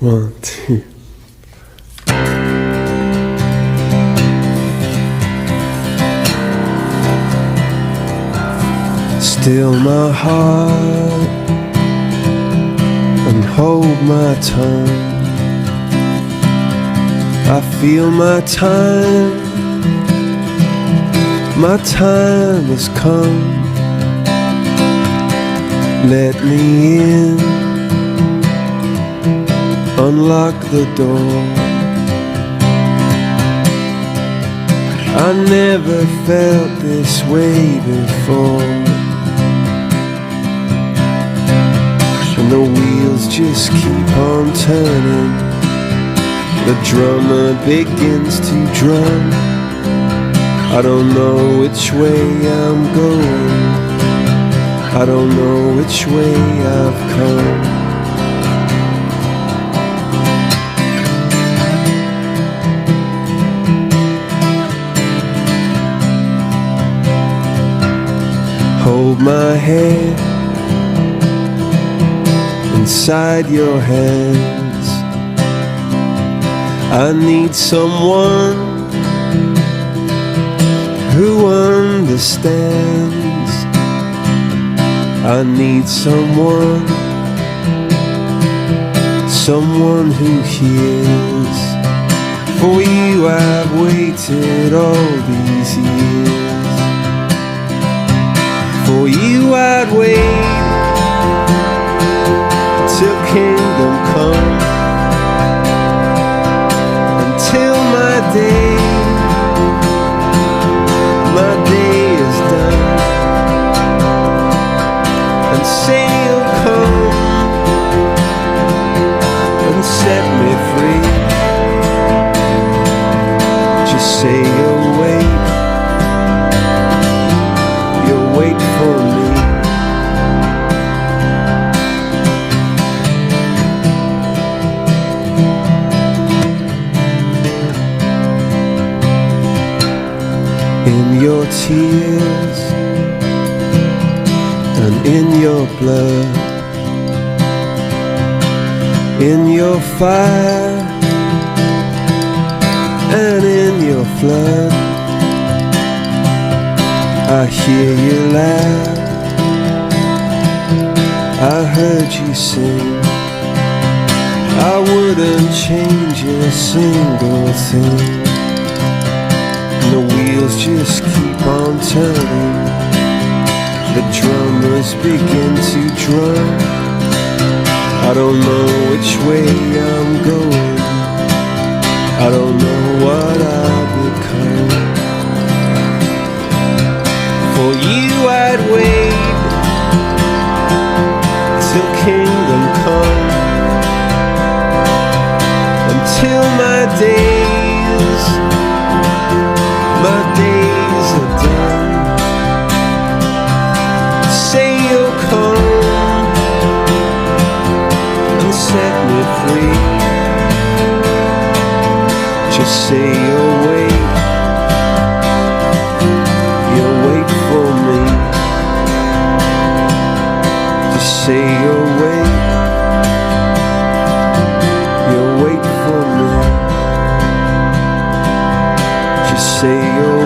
1, 2. Still my heart and hold my tongue. I feel my time has come. Let me in, unlock the door. I never felt this way before. And the wheels just keep on turning. The drummer begins to drum. I don't know which way I'm going. I don't know which way I've come. Hold my hand inside your hands. I need someone who understands. I need someone who hears. For you I've waited all these years. For you I'd wait till kingdom come, until my day is done, and say you'll come and set me free. Just say you'll wait for me. In your tears and in your blood, in your fire and in your flood, I hear you laugh, I heard you sing. I wouldn't change a single thing. The wheels just keep on turning. The drummers begin to drum. I don't know which way I'm going. I don't know what I'll become. For you I'd wait till kingdom come, until my days are done. Say you'll come and set me free. Just say you'll wait for me. Just say you'll wait for me. Just say you'll